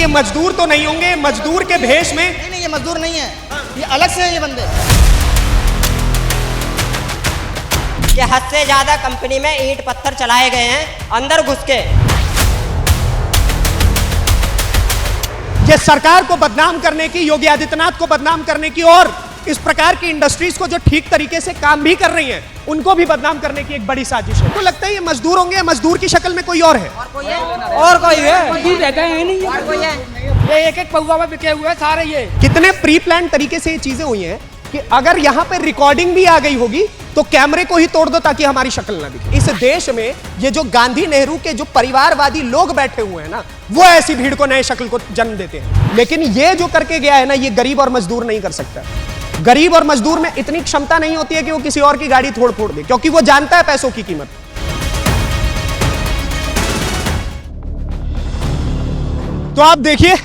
ये मजदूर तो नहीं होंगे, मजदूर के भेष में? नहीं, ये मजदूर नहीं है, ये अलग से है ये बंदे। कि हद से ज्यादा कंपनी में ईंट पत्थर चलाए गए हैं अंदर घुस के। ये सरकार को बदनाम करने की, योगी आदित्यनाथ को बदनाम करने की और इस प्रकार की इंडस्ट्रीज को जो ठीक तरीके से काम भी कर रही हैं उनको भी बदनाम करने की एक बड़ी साजिश है। तो लगता है ये मजदूर होंगे, मजदूर की शक्ल में कोई और है? और कोई है? और कोई है? मजदूर रहते हैं नहीं, और कोई है? ये एक एक पौवा में बिके हुए सारे। ये कितने प्री प्लान तरीके से ये चीजें हुई हैं कि अगर यहाँ पे रिकॉर्डिंग भी आ गई होगी तो कैमरे को ही तोड़ दो ताकि हमारी शक्ल ना दिखे। इस देश में ये जो गांधी नेहरू के जो परिवारवादी लोग बैठे हुए हैं ना, वो ऐसी भीड़ को नए शक्ल को जन्म देते हैं। लेकिन ये जो करके गया है ना, ये गरीब और मजदूर नहीं कर सकता। गरीब और मजदूर में इतनी क्षमता नहीं होती है कि वो किसी और की गाड़ी तोड़ फोड़ दे, क्योंकि वो जानता है पैसों की कीमत। तो आप देखिए,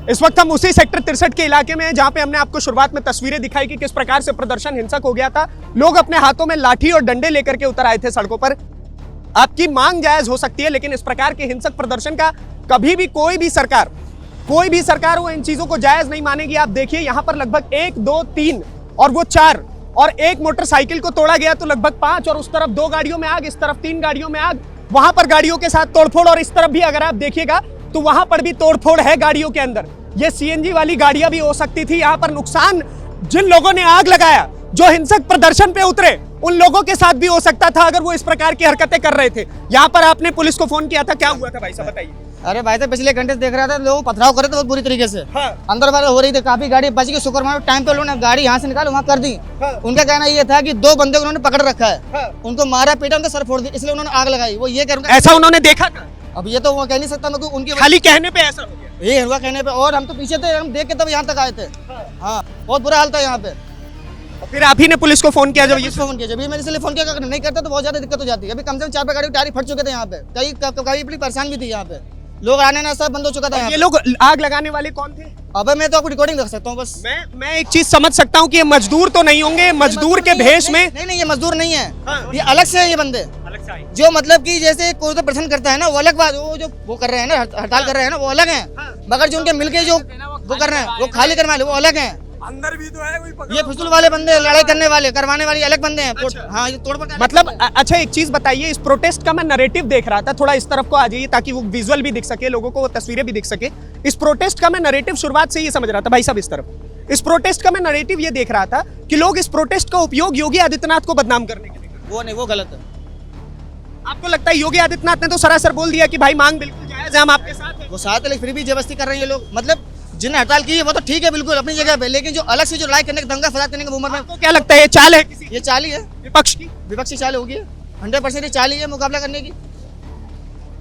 इस वक्त हम उसी सेक्टर 63 के इलाके में हैं जहां पे हमने आपको शुरुआत में तस्वीरें दिखाई कि किस प्रकार से प्रदर्शन हिंसक हो गया था। लोग अपने हाथों में लाठी और डंडे लेकर के उतर आए थे सड़कों पर। आपकी मांग जायज हो सकती है, लेकिन इस प्रकार के हिंसक प्रदर्शन का कभी भी कोई भी सरकार वो इन चीजों को जायज नहीं मानेगी। आप देखिए, यहाँ पर लगभग 1, 2, 3 और वो 4 और एक मोटरसाइकिल को तोड़ा गया तो लगभग 5, और उस तरफ 2 गाड़ियों में आग, इस तरफ 3 गाड़ियों में आग, वहां पर गाड़ियों के साथ तोड़फोड़, और इस तरफ भी अगर आप देखिएगा तो वहां पर भी तोड़फोड़ है गाड़ियों के अंदर। ये सीएनजी वाली गाड़ियां भी हो सकती थी। यहाँ पर नुकसान जिन लोगों ने आग लगाया, जो हिंसक प्रदर्शन पे उतरे, उन लोगों के साथ भी हो सकता था अगर वो इस प्रकार की हरकतें कर रहे थे। यहाँ पर आपने पुलिस को फोन किया था, क्या हुआ था भाई साहब बताइए? अरे भाई साहब, पिछले घंटे से देख रहा था, लोग पथराव कर रहे थे बहुत बुरी तरीके से। हाँ। अंदर वाले हो रही थी, काफी गाड़ी बच गई, शुक्र मानो टाइम पे उन्होंने गाड़ी यहाँ से निकाल वहाँ कर दी। हाँ। उनका कहना ये था कि 2 बंदे को उन्होंने पकड़ रखा है। हाँ। उनको मारा पीटा, उनका सर फोड़ दिया, इसलिए उन्होंने आग लगाई। वो ये कह ऐसा उन्होंने देखा था? अब ये तो वो कह नहीं सकता मैं, उनकी खाली कहने पे ऐसा हो गया? ये हुआ कहने पे, और हम तो पीछे थे, हम देख के तब यहाँ तक आए थे। हाँ, बहुत बुरा हाल था यहाँ पे। फिर आप ही ने पुलिस को फोन किया? जब ये फोन किया, जब मैंने इसलिए फोन किया, अगर नहीं करता तो बहुत ज्यादा दिक्कत हो जाती है। अभी कम से कम 4 गाड़ी की टायर फट चुके थे यहाँ पे, कई बड़ी परेशान भी थी यहाँ पे, लोग आने ना सब बंद हो चुका था। ये लोग आग लगाने वाले कौन थे? अबे मैं तो आपको रिकॉर्डिंग रख सकता हूँ बस। मैं एक चीज समझ सकता हूँ कि ये मजदूर तो नहीं होंगे, मजदूर के भेष में? नहीं, ये मजदूर नहीं है। हाँ। ये अलग से है ये बंदे, अलग से आए। जो मतलब कि जैसे कोई तो प्रदर्शन करता है ना, वो अलग बात, वो जो वो कर रहे हैं ना, हड़ताल कर रहे हैं ना, वो अलग है। मगर जो उनके मिलके जो वो कर रहे हैं, वो खाली करने वाले वो अलग है। अंदर भी तो है कोई? ये फुसूल वाले बंदे, लड़ाई करने वाले, करवाने वाले अलग बंदे हैं। हाँ, ये तोड़-फोड़ मतलब अच्छा, एक चीज बताइए, इस प्रोटेस्ट का मैं नैरेटिव देख रहा था, थोड़ा इस तरफ को आ जाइए ताकि वो विजुअल भी दिख सके, लोगों को वो तस्वीरें भी दिख सके। इस प्रोटेस्ट का मैं नैरेटिव शुरुआत से ये समझ रहा था भाई साहब, इस तरफ इस प्रोटेस्ट का मैं नैरेटिव ये देख रहा था कि लोग इस प्रोटेस्ट का उपयोग योगी आदित्यनाथ को बदनाम करने के लिए। वो नहीं, वो गलत है। आपको लगता है योगी आदित्यनाथ ने तो सरासर बोल दिया कि भाई मांग बिल्कुल जायज है, हम आपके साथ हैं? वो साथ है, लेकिन फिर भी जबरदस्ती कर रहे हैं ये लोग। मतलब जिन्हें हड़ताल की है वो तो ठीक है बिल्कुल अपनी जगह पे, लेकिन जो अलग से जो लड़ाई करने, दंगा फसाद करने की उम्र में, आपको क्या लगता है ये चाल है किसी ये चाल ही है विपक्ष की? विपक्षी चाल होगी, 100% ये चाल ही है मुकाबला करने की।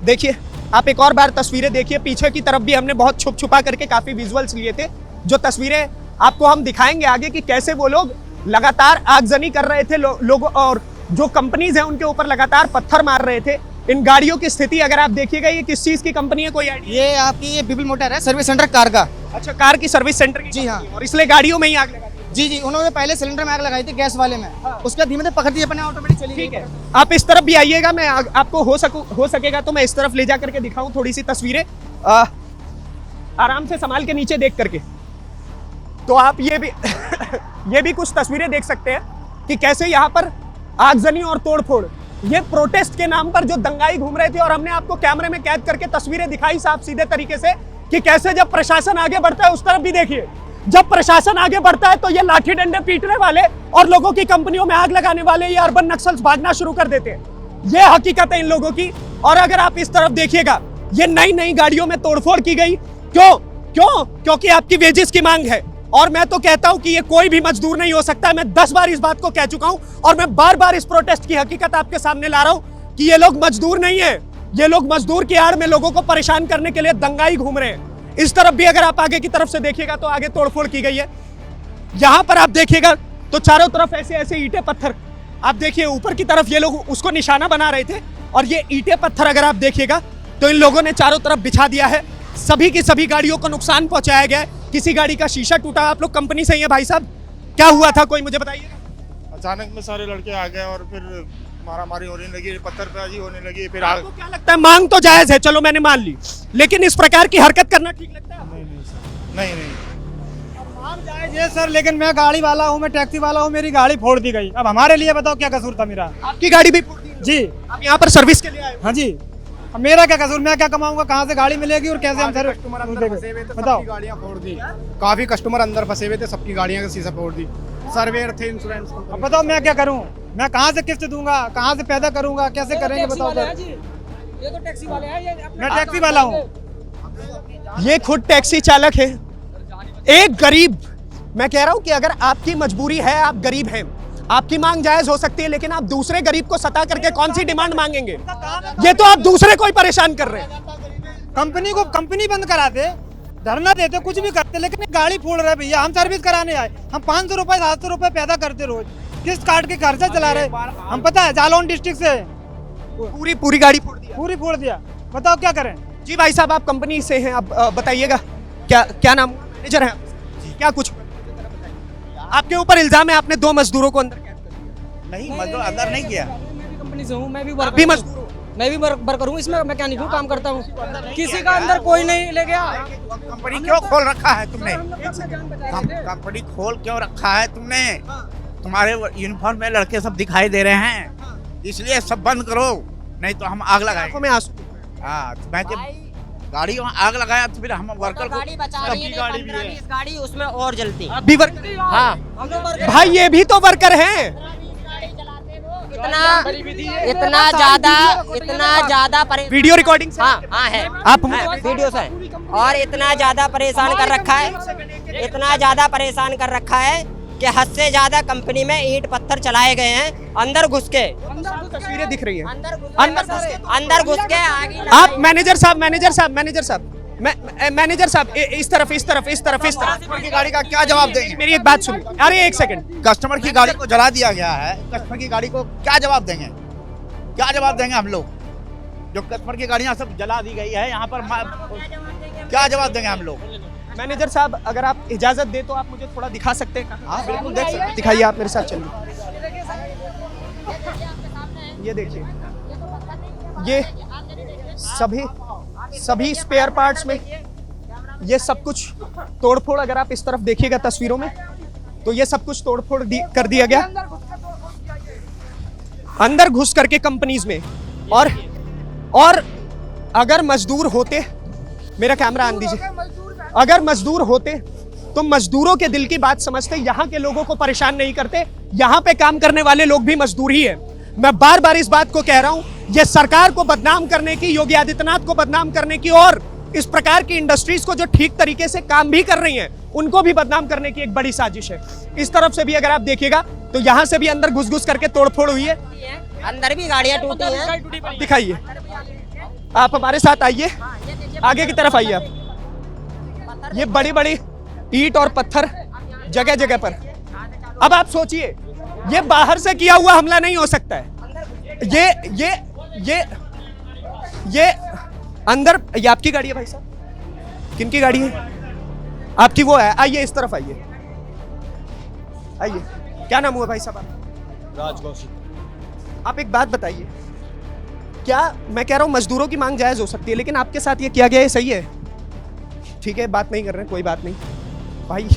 देखिए, आप एक और बार तस्वीरें देखिए, पीछे की तरफ भी हमने बहुत छुपा करके काफी विजुअल्स लिए थे, जो तस्वीरें आपको हम दिखाएंगे आगे कि कैसे वो लोग लगातार आगजनी कर रहे थे लोग, और जो कंपनीज हैं उनके ऊपर लगातार पत्थर मार रहे थे। इन गाड़ियों की स्थिति अगर आप देखिएगा, ये किस चीज की कंपनी है, कोई आइडिया? ये आपकी ये बिपिल मोटर है, सर्विस सेंटर कार का। अच्छा, कार की सर्विस सेंटर की? जी हाँ। और इसलिए गाड़ियों में ही आग लगा दी? जी, उन्होंने पहले सिलेंडर में आग लगाई थी गैस वाले में। उसके धीमे धीमे पकड़ दी, अपने ऑटोमेटिक चली। ठीक है, आप इस तरफ भी आइएगा, मैं आपको हो सकेगा तो मैं इस तरफ ले जा करके दिखाऊं थोड़ी सी तस्वीरें, आराम से संभाल के नीचे देख करके। तो आप ये भी ये भी कुछ तस्वीरें देख सकते हैं कि कैसे यहाँ पर आगजनी और तोड़फोड़, ये प्रोटेस्ट के नाम पर जो दंगाई घूम रहे थे, और हमने आपको कैमरे में कैद करके तस्वीरें दिखाई साफ सीधे तरीके से कि कैसे जब प्रशासन आगे बढ़ता है, उस तरफ भी देखिए, जब प्रशासन आगे बढ़ता है तो ये लाठी डंडे पीटने वाले और लोगों की कंपनियों में आग लगाने वाले ये अर्बन नक्सल्स भागना शुरू कर देते हैं। ये हकीकत है इन लोगों की। और अगर आप इस तरफ देखिएगा, ये नई गाड़ियों में तोड़फोड़ की गई। क्योंकि आपकी वेजेस की मांग है। और मैं तो कहता हूं कि ये कोई भी मजदूर नहीं हो सकता। मैं 10 बार इस बात को कह चुका हूं, और मैं बार इस प्रोटेस्ट की हकीकत आपके सामने ला रहा हूं कि ये लोग मजदूर नहीं है, ये लोग मजदूर की आड़ में लोगों को परेशान करने के लिए दंगाई घूम रहे हैं। इस तरफ भी अगर आप आगे की तरफ से देखिएगा तो आगे तोड़फोड़ की गई है। यहां पर आप देखिएगा तो चारों तरफ ऐसे ईंटें पत्थर, आप देखिए ऊपर की तरफ ये लोग उसको निशाना बना रहे थे, और ये ईंटें पत्थर अगर आप देखिएगा तो इन लोगों ने चारों तरफ बिछा दिया है। सभी की सभी गाड़ियों को नुकसान पहुंचाया गया है, किसी गाड़ी का शीशा टूटा। आप लोग कंपनी से ही है भाई साहब, क्या हुआ था कोई मुझे बताइए? अचानक में सारे लड़के आ गए और फिर मारामारी होने लगी, पत्थरबाजी होने लगी, फिर आग। आपको क्या लगता है, मांग तो जायज है, चलो मैंने मान ली, लेकिन इस प्रकार की हरकत करना ठीक लगता है? नहीं नहीं मांग जायज है सर, लेकिन मैं गाड़ी वाला हूँ, मैं टैक्सी वाला हूँ, मेरी गाड़ी फोड़ दी गई। अब हमारे लिए बताओ क्या कसूर था मेरा? आपकी गाड़ी भी फोड़ दी है? जी आप यहाँ पर सर्विस के लिए आए हो? हाँ जी। अब मेरा क्या कसूर, मैं क्या कमाऊंगा, कहाँ से गाड़ी मिलेगी और कैसे हम सर बताओ। गाड़ियाँ फोड़ दी, काफी कस्टमर अंदर फंसे हुए थे, सबकी गाड़ियाँ का शीशा फोड़ दी, सर्वेयर थे, इंश्योरेंस। अब बताओ मैं क्या करूँ, मैं कहाँ से किस्त दूंगा, कहाँ से पैदा करूंगा, कैसे करेंगे बताओ सर? ये तो टैक्सी वाले हैं, ये अपने मैं टैक्सी वाला हूँ। ये खुद टैक्सी चालक है। एक गरीब, मैं कह रहा हूं कि अगर आपकी मजबूरी है, आप गरीब हैं, आपकी मांग जायज हो सकती है, लेकिन आप दूसरे गरीब को सता करके कौन सी डिमांड मांगेंगे? ये तो आप दूसरे को ही परेशान कर रहे हैं। कंपनी बंद कराते, धरना देते, कुछ भी करते, लेकिन एक गाड़ी फोड़ रहे भैया। हम सर्विस कराने आए, हम 500 रुपए 700 रुपए पैदा करते रोज, किस्त काट के खर्चा चला रहे। हम पता है जालौन डिस्ट्रिक्ट से पूरी गाड़ी फोड़ दिया। पूरी फोड़ दिया, बताओ क्या करें? जी भाई साहब, आप कंपनी से हैं, आप बताइएगा क्या नाम, मैनेजर हैं आप? क्या कुछ आपके ऊपर इल्जाम है, आपने 2 मजदूरों को अंदर कैद कर दिया? नहीं, मजदूर अंदर नहीं किया। कंपनी से हूँ, मैं भी आप भी मजदूर हो? मैं भी वर्कर हूँ, इसमें मैकेनिक हूँ, काम करता हूँ। किसी का अंदर कोई नहीं ले गया। कंपनी क्यों खोल रखा है तुमने? कंपनी खोल क्यों रखा है तुमने? तुम्हारे यूनिफॉर्म में लड़के सब दिखाई दे रहे हैं, इसलिए सब बंद करो, नहीं तो हम आग लगाएंगे। आंखों में आंसू। हाँ, मैं जब गाड़ी वहाँ आग लगाया तो फिर हम वर्कर को, गाड़ी बचा रही है, 15-20 गाड़ी उसमें और जलती। आप भी वर्कर? हाँ, भाई ये भी तो वर्कर हैं। इतना ज्यादा वीडियो रिकॉर्डिंग से हाँ हाँ है, आप वीडियो से, और इतना ज्यादा परेशान कर रखा है, इतना ज्यादा परेशान कर रखा है कि हद से ज्यादा कंपनी में ईंट पत्थर चलाए गए हैं अंदर घुस के। तस्वीरें दिख रही हैं अंदर घुस के आगे आप मैनेजर साहब, मैनेजर साहब, इस तरफ की गाड़ी का क्या जवाब देंगे? मेरी एक बात सुनिए। अरे एक सेकंड, कस्टमर की गाड़ी को जला दिया गया है, कस्टमर की गाड़ी को क्या जवाब देंगे? क्या जवाब देंगे हम लोग? जो कस्टमर की गाड़ियाँ सब जला दी गई है यहाँ पर, क्या जवाब देंगे हम लोग? मैनेजर साहब, अगर आप इजाजत दे तो आप मुझे थोड़ा दिखा सकते हैं? हाँ बिल्कुल, देख सकते हैं। दिखाइए, आप मेरे साथ चलिए। ये देखिए, ये सभी स्पेयर पार्ट्स में ये सब कुछ तोड़फोड़, अगर आप इस तरफ देखिएगा तस्वीरों में, तो ये सब कुछ तोड़फोड़ कर दिया गया अंदर घुस करके कंपनीज में। और अगर मजदूर होते, मेरा कैमरा आन दीजिए, अगर मजदूर होते तो मजदूरों के दिल की बात समझते, यहाँ के लोगों को परेशान नहीं करते। यहाँ पे काम करने वाले लोग भी मजदूर ही है। मैं बार बार इस बात को कह रहा हूं, ये सरकार को बदनाम करने की, योगी आदित्यनाथ को बदनाम करने की, और इस प्रकार की इंडस्ट्रीज को जो ठीक तरीके से काम भी कर रही हैं उनको भी बदनाम करने की एक बड़ी साजिश है। इस तरफ से भी अगर आप देखिएगा तो यहाँ से भी अंदर घुस घुस करके तोड़फोड़ हुई है, अंदर भी गाड़ियाँ टूटी हैं। दिखाइए, आप हमारे साथ आइए, आगे की तरफ आइए आप। ये बड़ी बड़ी ईंट और पत्थर जगह जगह पर। अब आप सोचिए, ये बाहर से किया हुआ हमला नहीं हो सकता है। ये अंदर, ये आपकी गाड़ी है भाई साहब? किनकी गाड़ी है आपकी? वो है, आइए इस तरफ आइए, आइए। क्या नाम हुआ भाई साहब? राज कौशिक। आप एक बात बताइए, क्या मैं कह रहा हूं मजदूरों की मांग जायज हो सकती है, लेकिन आपके साथ ये किया गया है, सही है? ठीक है, बात नहीं कर रहे हैं, कोई बात नहीं भाई।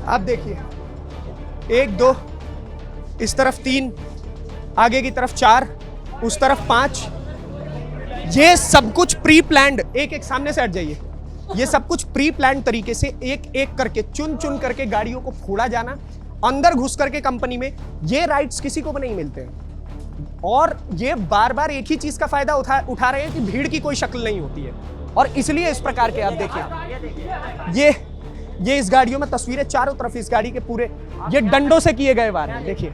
आप देखिए, 1 2, इस तरफ 3, आगे की तरफ 4, उस तरफ 5। ये सब कुछ प्री प्लान्ड, एक सामने से हट जाइए, ये सब कुछ प्री प्लान्ड तरीके से एक एक करके चुन करके गाड़ियों को फोड़ा जाना, अंदर घुस करके कंपनी में। ये राइट्स किसी को भी नहीं मिलते हैं, और ये बार बार एक ही चीज का फायदा उठा रहे हैं कि भीड़ की कोई शक्ल नहीं होती है, और इसलिए इस प्रकार के, आप देखिए, ये इस गाड़ियों में तस्वीरें चारों तरफ, इस गाड़ी के पूरे ये डंडों से किए गए वार हैं। देखिए,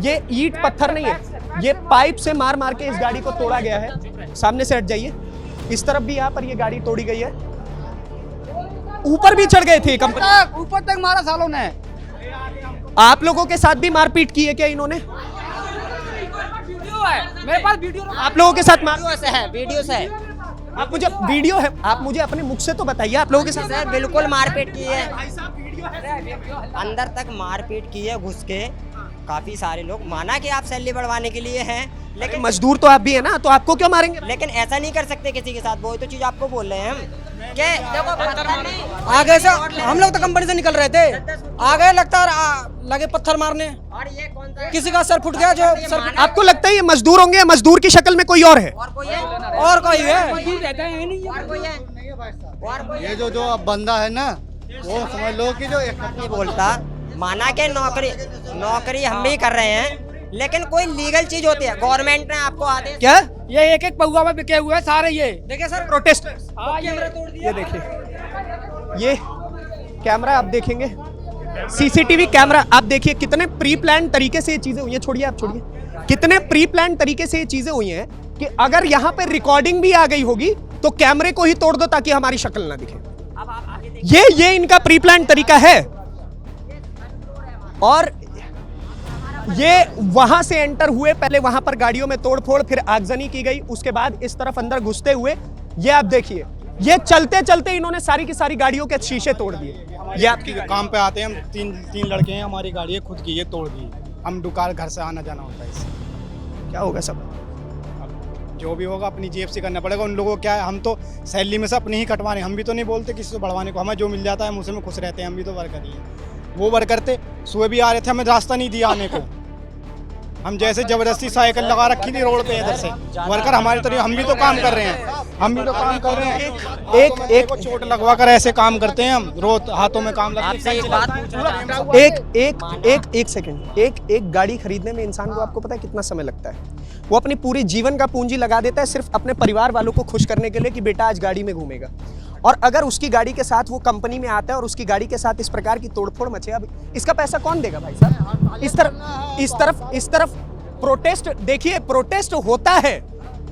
ये ईंट पत्थर नहीं है, ये पाइप से मार मार के इस गाड़ी को तोड़ा गया है। सामने से हट जाइए, इस तरफ भी यहाँ पर ये गाड़ी तोड़ी गई है। ऊपर भी चढ़ गए थे कंपनी, ऊपर तक मारा सालों ने। आप लोगों के साथ भी मारपीट की है क्या इन्होंने? वीडियो है मेरे पास, वीडियो। आप लोगों के साथ वीडियो से आप मुझे वीडियो है, आप मुझे अपने मुख से तो बताइए, आप लोगों के साथ? सर बिल्कुल मारपीट की है, अंदर तक मारपीट की है घुस के, काफी सारे लोग माना कि आप सैलरी बढ़वाने के लिए हैं, लेकिन मजदूर तो आप भी है ना, तो आपको क्यों मारेंगे? लेकिन ऐसा नहीं कर सकते किसी के साथ। वो तो चीज आपको बोल रहे हैं हम कि देखो पत्थर नहीं, आगे से हम लोग तो कंपनी से निकल रहे थे, आगे लगता लगे पत्थर मारने, और ये कौन सा किसी का सर फुट गया, जो सर आपको लगता है ये मजदूर होंगे या मजदूर की शक्ल में कोई और है? और कोई है, और कोई है। और कोई है, और कोई ये जो अब बंदा है ना, वो समझ लो कि जो नहीं बोलता। माना के नौकरी हम भी कर रहे हैं, लेकिन कोई लीगल चीज होती है, गवर्नमेंट ने आपको आदेश क्या ये एक एक पौवा में बिके हुए हैं सारे। ये देखिए सर, प्रोटेस्टर्स, कैमरा तोड़ दिया। ये देखिए, ये कैमरा आप देखेंगे, सीसीटीवी कैमरा आप देखिए, कितने प्री प्लान तरीके से ये चीजें हुई हैं। छोड़िए, आप छोड़िए, कितने प्री प्लान तरीके से ये चीजें हुई हैं कि अगर यहाँ पे रिकॉर्डिंग भी आ गई होगी तो कैमरे को ही तोड़ दो ताकि हमारी शक्ल ना दिखे। अब आप आगे देखिए, ये इनका प्री प्लान तरीका है। और ये वहां से एंटर हुए, पहले वहां पर गाड़ियों में तोड़फोड़, फिर आगजनी की गई, उसके बाद इस तरफ अंदर घुसते हुए ये आप देखिए, ये चलते चलते इन्होंने सारी की सारी गाड़ियों के शीशे तोड़ दिए। ये आपकी काम पे आते हैं हम, तीन लड़के हैं, हमारी गाड़ी है खुद की, ये तोड़ दी। हम दुकान घर से आना जाना होता है इससे। क्या होगा सब? अब जो भी होगा अपनी जेब से करना पड़ेगा। उन लोगों को क्या है, हम तो सैलरी में से अपनी ही कटवाने, हम भी तो नहीं बोलते किसी को बढ़वाने को, हमें जो मिल जाता है हम उसी में खुश रहते हैं। हम भी तो वर्कर ही हैं, वो वर्कर थे, सुबह भी आ रहे थे, हमें रास्ता नहीं दिया आने को। हम जैसे जबरदस्ती साइकिल लगा रखी थी रोड पे इधर से, वर्कर हमारे तरह, हम भी तो काम कर रहे हैं, हम भी तो काम कर रहे हैं। एक चोट लगवा कर ऐसे काम करते हैं हम, रोज हाथों में काम लगता आपसे एक बात पूछना चाहता हूं। एक सेकंड, एक गाड़ी खरीदने में इंसान को आपको पता है कितना समय लगता है? वो अपनी पूरी जीवन का पूंजी लगा देता है सिर्फ अपने परिवार वालों को खुश करने के लिए कि बेटा आज गाड़ी में घूमेगा। और अगर उसकी गाड़ी के साथ वो कंपनी में आता है और उसकी गाड़ी के साथ इस प्रकार की तोड़फोड़ मचे, अब इसका पैसा कौन देगा भाई साहब? इस तरफ प्रोटेस्ट देखिए, प्रोटेस्ट होता है।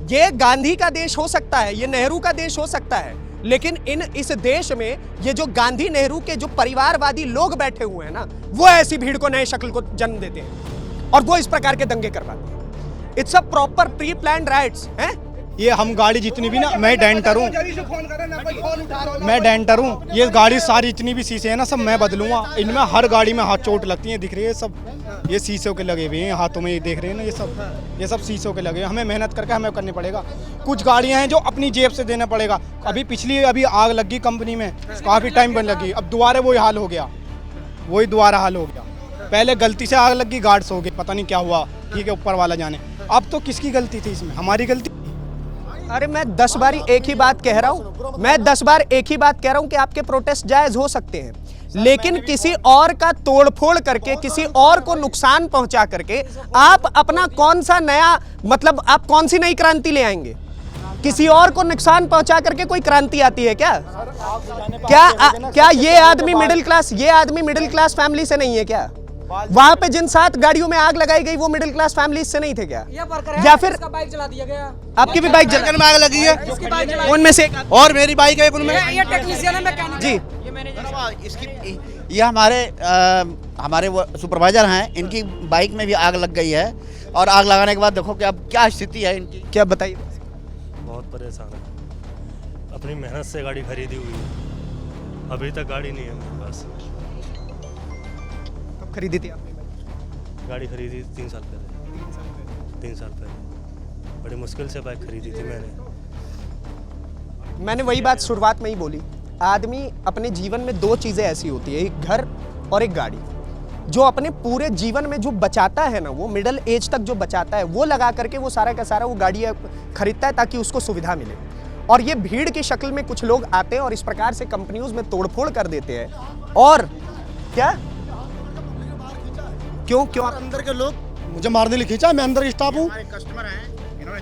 ये गांधी का देश हो सकता है, ये नेहरू का देश हो सकता है, लेकिन इस देश में ये जो गांधी नेहरू के जो परिवारवादी लोग बैठे हुए हैं ना, वो ऐसी भीड़ को नए शक्ल को जन्म देते हैं और वो इस प्रकार के दंगे करवाते हैं। It's a proper pre planned rights हैं। ये हम गाड़ी जितनी भी ना, मैं डेंटर हूँ, ये गाड़ी सारी जितनी भी शीशे हैं ना, सब मैं बदलूंगा। इनमें हर गाड़ी में हाथ चोट लगती है, दिख रही है सब, ये शीशों के लगे हुए हैं हाथों में, ये देख रहे हैं ना, ये सब शीशों के लगे हैं। हमें मेहनत करके हमें करनी पड़ेगा। कुछ गाड़ियाँ हैं जो अपनी जेब से देना पड़ेगा। अभी आग लगी कंपनी में, काफ़ी टाइम बन लगी, अब दोबारा वही हाल हो गया, पहले गलती से आग लगी, गार्ड्स हो गए, पता नहीं क्या हुआ, ठीक है ऊपर वाला जाने। अब तो किसकी गलती थी इसमें? हमारी गलती। अरे मैं 10 बार एक ही बात कह रहा हूं, कि आपके प्रोटेस्ट जायज हो सकते हैं, लेकिन किसी और का तोड़फोड़ करके, किसी और को नुकसान पहुंचा करके आप अपना कौन सा नया, मतलब आप कौन सी नई क्रांति ले आएंगे? किसी और को नुकसान पहुंचा करके कोई क्रांति आती है क्या? क्या ये आदमी मिडिल क्लास फैमिली से नहीं है क्या? वहां पे जिन 7 गाड़ियों में आग लगाई गई वो मिडिल क्लास फैमिली से नहीं थे क्या? या फिर बाइक जला दिया गया? आपकी भी बाइक जला में आग लगी है, उनमें से और मेरी बाइक है उनमें। ये टेक्नीशियन है, मैकेनिक जी। ये हमारे वो सुपरवाइजर हैं, इनकी बाइक में भी आग लग गई है, और आग लगाने के बाद देखो कि अब क्या स्थिति है इनकी। क्या बताइए? बहुत परेशान है, अपनी मेहनत से गाड़ी खरीदी हुई है, अभी तक गाड़ी नहीं है मेरे पास। कब खरीदी थी आपने? गाड़ी खरीदी 3 साल पहले, 3 साल पहले बड़ी मुश्किल से बाइक खरीदी थी मैंने वही बात शुरुआत में ही बोली, आदमी अपने जीवन में 2 चीज़ें ऐसी होती है, एक घर और एक गाड़ी। जो अपने पूरे जीवन में जो बचाता है ना, वो मिडिल एज तक जो बचाता है, वो लगा करके वो सारा का सारा वो गाड़ी खरीदता है ताकि उसको सुविधा मिले। और ये भीड़ की शक्ल में कुछ लोग आते हैं और इस प्रकार से कंपनियों में तोड़फोड़ कर देते हैं। और क्या क्यों अंदर के लोग मुझे मारने लिए खींचा, मैं अंदर स्टाफ हूँ,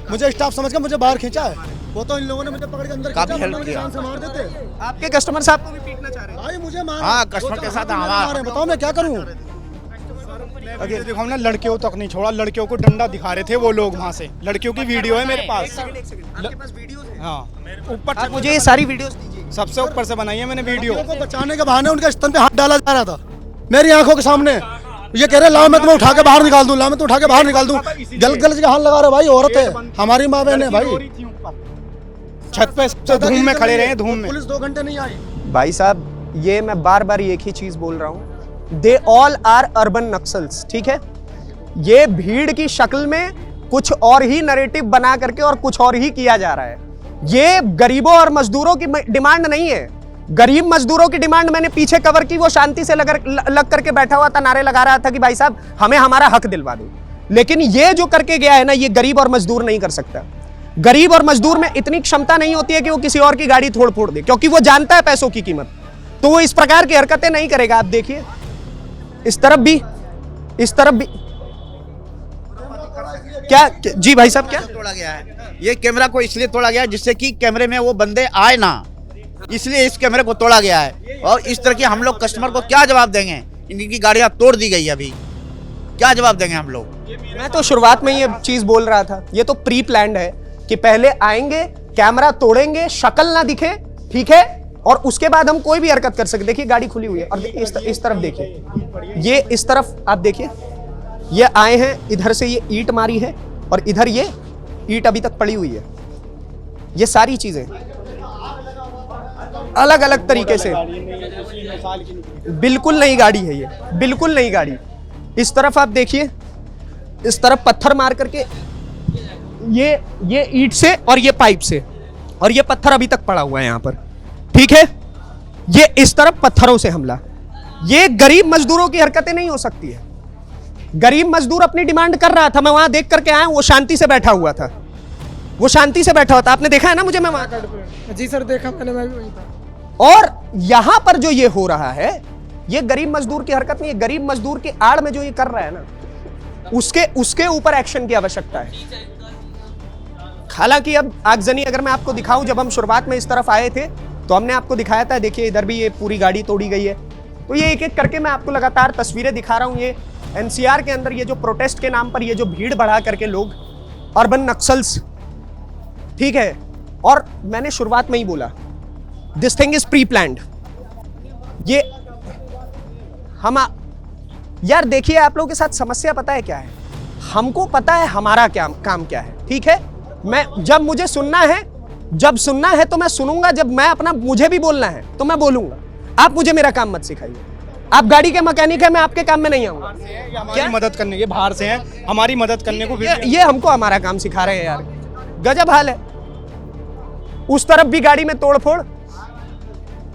मुझे स्टाफ समझ कर मुझे बाहर खींचा है। वो तो इन लोगों ने मुझे पकड़ के अंदर काफी खींचा, हेल्प किया। जान से मार देते। आपके कस्टमर साहब को भी पीटना चाह रहे हैं? भाई मुझे मार, हाँ, कस्टमर के साथ हमारा, बताओ मैं क्या करूँ? देखो हमने लड़कियों तक नहीं छोड़ा, लड़कियों को डंडा दिखा रहे थे वो लोग वहाँ से। लड़कियों की वीडियो है मेरे पास। हाँ, ऊपर आप मुझे ये सारी वीडियोस दीजिए। सबसे ऊपर से बनाई है मैंने वीडियो। बचाने के बहाने उनके स्तन पे हाथ डाला जा रहा था मेरी आंखों के सामने। ये कह रहे लाओ मैं तुम्हें उठा के बाहर निकाल दूं, लाओ मैं तुम्हें उठा के बाहर निकाल दूं। गलत के हाथ लगा रहे भाई, औरत है हमारी माँ बहन है भाई। छत पे धूम में खड़े रहे, धूम में। पुलिस 2 घंटे नहीं आई। भाई साहब, ये मैं बार बार एक ही चीज बोल रहा हूँ, they all are urban naxals, ठीक है? ये भीड़ की शक्ल में कुछ और ही नैरेटिव बना करके और कुछ और ही किया जा रहा है। ये गरीबों और मजदूरों की डिमांड नहीं है। गरीब मजदूरों की डिमांड मैंने पीछे कवर की, वो शांति से लग करके बैठा हुआ था, नारे लगा रहा था कि भाई साहब हमें हमारा हक दिलवा दो। लेकिन ये जो करके गया है ना, ये गरीब और मजदूर नहीं कर सकता। गरीब और मजदूर में इतनी क्षमता नहीं होती है कि वो किसी और की गाड़ी तोड़ फोड़ दे, क्योंकि वो जानता है पैसों की कीमत, तो वो इस प्रकार की हरकतें नहीं करेगा। आप देखिए इस तरफ भी क्या जी भाई साहब क्या तोड़ा गया है? ये कैमरा को इसलिए तोड़ा गया है जिससे कि कैमरे में वो बंदे आए ना, इसलिए इस कैमरे को तोड़ा गया है। और इस तरह की हम लोग कस्टमर को क्या जवाब देंगे? इनकी गाड़ियां तोड़ दी गई, अभी क्या जवाब देंगे हम लोग? मैं तो शुरुआत में ये चीज बोल रहा था, ये तो प्री प्लान्ड है कि पहले आएंगे, कैमरा तोड़ेंगे, शक्ल ना दिखे, ठीक है, और उसके बाद हम कोई भी हरकत कर सकते। देखिए गाड़ी खुली हुई है, और देखिए इस तरफ देखिए, ये इस तरफ आप देखिए, ये आए हैं, इधर से ये ईंट मारी है और इधर ये ईंट अभी तक पड़ी हुई है। ये सारी चीजें अलग अलग तरीके से, बिल्कुल नई गाड़ी है ये, बिल्कुल नई गाड़ी। इस तरफ आप देखिए, इस तरफ पत्थर मार करके ये ईंट से और ये पाइप से, और ये पत्थर अभी तक पड़ा हुआ है यहाँ पर, ठीक है। ये इस तरफ पत्थरों से हमला, ये गरीब मजदूरों की हरकतें नहीं हो सकती है। गरीब मजदूर अपनी डिमांड कर रहा था, मैं वहां देख करके आया, वो शांति से बैठा हुआ था, वो शांति से बैठा हुआ था। आपने देखा है ना मुझे, मैं वहां जी सर देखा मैंने, मैं भी वहीं था। और यहां पर जो ये हो रहा है, ये गरीब मजदूर की हरकत नहीं है। गरीब मजदूर की आड़ में जो ये कर रहा है ना, उसके ऊपर एक्शन की आवश्यकता है। हालांकि अब आगजनी अगर मैं आपको दिखाऊं, जब हम शुरुआत में इस तरफ आए थे तो हमने आपको दिखाया था, देखिए इधर भी ये पूरी गाड़ी तोड़ी गई है। तो ये एक एक करके मैं आपको लगातार तस्वीरें दिखा रहा हूं। ये एनसीआर के अंदर ये जो प्रोटेस्ट के नाम पर ये जो भीड़ बढ़ा करके लोग, अर्बन नक्सल्स, ठीक है। और मैंने शुरुआत में ही बोला, this thing is pre planned. ये हम यार देखिए, आप लोगों के साथ समस्या पता है क्या है? हमको पता है हमारा क्या काम क्या है, ठीक है। मैं जब मुझे सुनना है तो मैं सुनूंगा, जब मैं अपना मुझे भी बोलना है तो मैं बोलूंगा। आप मुझे मेरा काम मत सिखाइए। आप गाड़ी के मैकेनिक है, मैं आपके काम में नहीं आऊंगा। हमारी मदद करने के बाहर से हैं, हमारी मदद करने को ये हमको हमारा काम सिखा रहे हैं यार, गजब हाल है। उस तरफ भी गाड़ी में तोड़फोड़,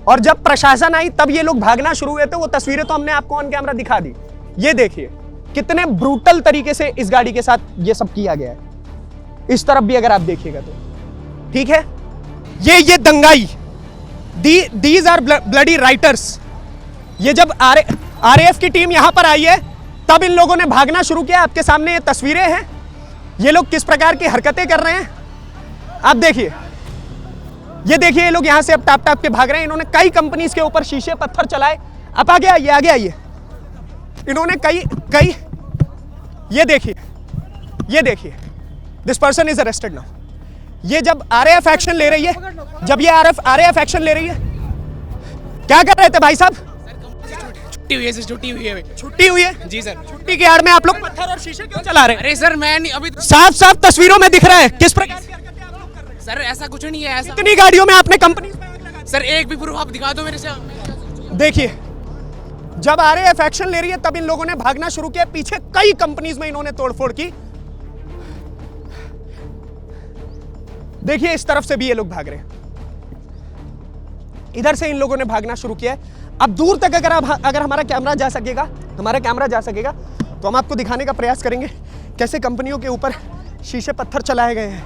और जब प्रशासन आई तब ये लोग भागना शुरू हुए थे। वो तस्वीरें तो हमने आपको ऑन कैमरा दिखा दी। ये देखिए कितने ब्रूटल तरीके से इस गाड़ी के साथ ये सब किया गया है। इस तरफ भी अगर आप देखिएगा तो, ठीक है। ये दंगाई, दीज आर ब्लडी राइटर्स। ये जब आरएएफ की टीम यहां पर आई है तब इन लोगों ने भागना शुरू किया। आपके सामने ये तस्वीरें हैं, ये लोग किस प्रकार की हरकतें कर रहे हैं आप देखिए। ये देखिए, ये लोग यहां से अब टाप के भाग रहे हैं। इन्होंने कई कंपनीज के ऊपर शीशे पत्थर चलाए। अब आगे आइए, इन्होंने कई ये देखिए, this person is arrested now. ये जब आरएएफ एक्शन ले रही है, जब ये आरएएफ एक्शन ले रही है, क्या कर रहे थे भाई साहब? छुट्टी हुई है जी सर। छुट्टी की आड़ में आप लोग पत्थर और शीशे क्यों चला रहे हैं? अरे सर मैं नहीं, अभी साफ तस्वीरों में दिख रहा है किस प्रकार की हरकतें आप लोग कर रहे हैं। सर ऐसा कुछ नहीं है। ऐसा कितनी गाड़ियों में आपने कंपनी सर एक भी प्रूफ आप दिखा दो मेरे से। देखिए, जब आरएएफ एक्शन ले रही है तब इन लोगों ने भागना शुरू किया। पीछे कई कंपनीज में इन्होंने तोड़फोड़ की। देखिए इस तरफ से भी ये लोग भाग रहे हैं, इधर से इन लोगों ने भागना शुरू किया है। अब दूर तक अगर हमारा कैमरा जा सकेगा तो हम आपको दिखाने का प्रयास करेंगे कैसे कंपनियों के ऊपर शीशे पत्थर चलाए गए हैं।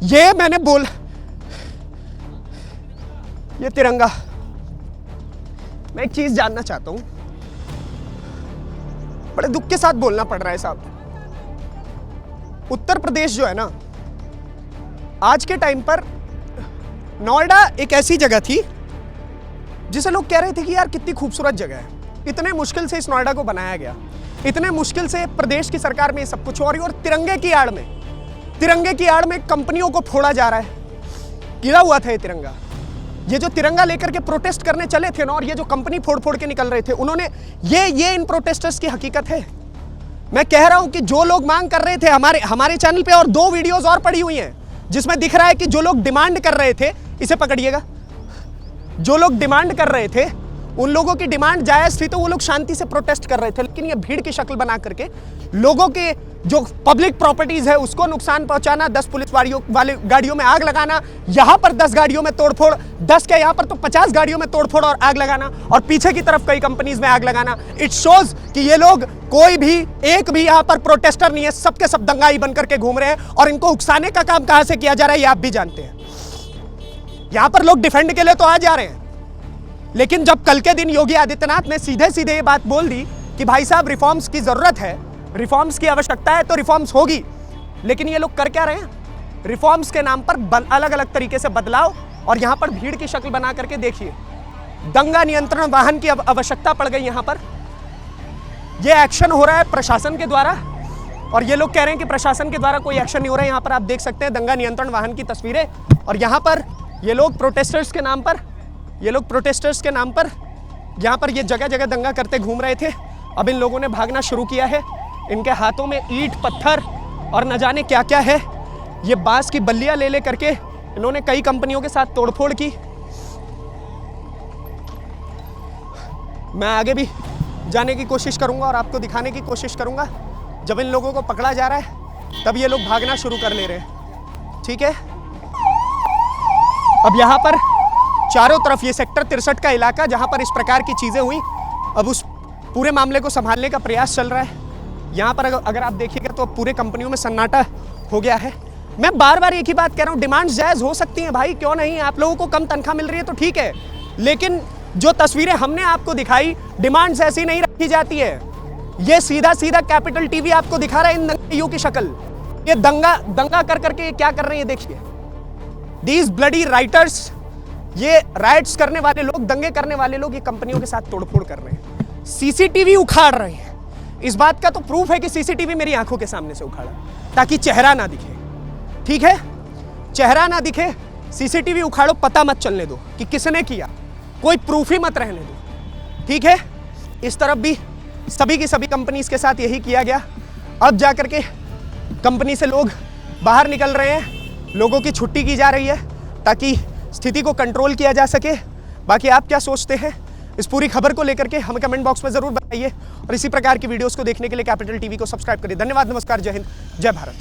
ये मैंने ये तिरंगा, मैं एक चीज जानना चाहता हूं, बड़े दुख के साथ बोलना पड़ रहा है साहब। उत्तर प्रदेश जो है ना, आज के टाइम पर नोएडा एक ऐसी जगह थी जिसे लोग कह रहे थे कि यार कितनी खूबसूरत जगह है, इतने मुश्किल से इस नोएडा को बनाया गया, इतने मुश्किल से प्रदेश की सरकार में ये सब कुछ हो रही है, और तिरंगे की आड़ में कंपनियों को फोड़ा जा रहा है। गिरा हुआ था ये तिरंगा। ये जो तिरंगा लेकर के प्रोटेस्ट करने चले थे ना, और ये जो कंपनी फोड़ के निकल रहे थे, उन्होंने ये इन प्रोटेस्टर्स की हकीकत है। मैं कह रहा हूं कि जो लोग मांग कर रहे थे, हमारे चैनल पे और 2 वीडियोस और पड़ी हुई हैं जिसमें दिख रहा है कि जो लोग डिमांड कर रहे थे, इसे पकड़िएगा, जो लोग डिमांड कर रहे थे उन लोगों की डिमांड जायज थी तो वो लोग शांति से प्रोटेस्ट कर रहे थे, लेकिन ये भीड़ की शक्ल बना करके लोगों के जो पब्लिक प्रॉपर्टीज है उसको नुकसान पहुंचाना, 10 पुलिस वाले गाड़ियों में आग लगाना, यहाँ पर 10 गाड़ियों में तोड़फोड़, 10 के यहाँ पर तो 50 गाड़ियों में तोड़फोड़ और आग लगाना, और पीछे की तरफ कई कंपनीज में आग लगाना। इट शोज कि ये लोग कोई भी एक भी यहाँ पर प्रोटेस्टर नहीं है, सबके सब दंगाई बन करके घूम रहे हैं, और इनको उकसाने का काम कहां से किया जा रहा है ये आप भी जानते हैं। यहां पर लोग डिफेंड के लिए तो आ जा रहे हैं, लेकिन जब कल के दिन योगी आदित्यनाथ ने सीधे सीधे ये बात बोल दी कि भाई साहब रिफॉर्म्स की जरूरत है, रिफॉर्म्स की आवश्यकता है, तो रिफॉर्म्स होगी, लेकिन ये लोग कर क्या रहे हैं? रिफॉर्म्स के नाम पर अलग अलग तरीके से बदलाव, और यहां पर भीड़ की शक्ल बना करके देखिए, दंगा नियंत्रण वाहन की आवश्यकता पड़ गई। यहां पर यह एक्शन हो रहा है प्रशासन के द्वारा, और ये लोग कह रहे हैं कि प्रशासन के द्वारा कोई एक्शन नहीं हो रहा है। यहां पर आप देख सकते हैं दंगा नियंत्रण वाहन की तस्वीरें, और यहां पर ये लोग प्रोटेस्टर्स के नाम पर यहाँ पर ये जगह जगह दंगा करते घूम रहे थे। अब इन लोगों ने भागना शुरू किया है, इनके हाथों में ईंट पत्थर और न जाने क्या क्या है, ये बांस की बल्लियां ले करके इन्होंने कई कंपनियों के साथ तोड़फोड़ की। मैं आगे भी जाने की कोशिश करूंगा और आपको दिखाने की कोशिश करूंगा। जब इन लोगों को पकड़ा जा रहा है तब ये लोग भागना शुरू कर ले रहे हैं, ठीक है। अब यहाँ पर चारों तरफ ये सेक्टर 63 का इलाका जहाँ पर इस प्रकार की चीज़ें हुई, अब उस पूरे मामले को संभालने का प्रयास चल रहा है। यहाँ पर अगर आप देखिएगा तो पूरे कंपनियों में सन्नाटा हो गया है। मैं बार बार एक ही बात कह रहा हूँ, डिमांड्स जायज़ हो सकती हैं भाई, क्यों नहीं। आप लोगों को कम तनख्वाह मिल रही है तो ठीक है, लेकिन जो तस्वीरें हमने आपको दिखाई, डिमांड्स ऐसी नहीं रखी जाती है। ये सीधा सीधा कैपिटल टीवी आपको दिखा रहा है इन दंगाइयों की शक्ल। ये दंगा कर करके क्या कर रहे हैं, ये देखिए। These bloody writers, ये राइट्स करने वाले लोग, दंगे करने वाले लोग, ये कंपनियों के साथ तोड़फोड़ कर रहे हैं, सीसीटीवी उखाड़ रहे हैं। इस बात का तो प्रूफ है कि सीसीटीवी मेरी आंखों के सामने से उखाड़ा, ताकि चेहरा ना दिखे, ठीक है, चेहरा ना दिखे, सीसीटीवी उखाड़ो, पता मत चलने दो कि किसने किया, कोई प्रूफ ही मत रहने दो, ठीक है। इस तरफ भी सभी की सभी कंपनीज के साथ यही किया गया। अब जाकर के कंपनी से लोग बाहर निकल रहे हैं, लोगों की छुट्टी की जा रही है ताकि स्थिति को कंट्रोल किया जा सके। बाकी आप क्या सोचते हैं इस पूरी खबर को लेकर के हमें कमेंट बॉक्स में ज़रूर बताइए, और इसी प्रकार की वीडियोस को देखने के लिए कैपिटल टीवी को सब्सक्राइब करिए। धन्यवाद, नमस्कार, जय हिंद, जय भारत।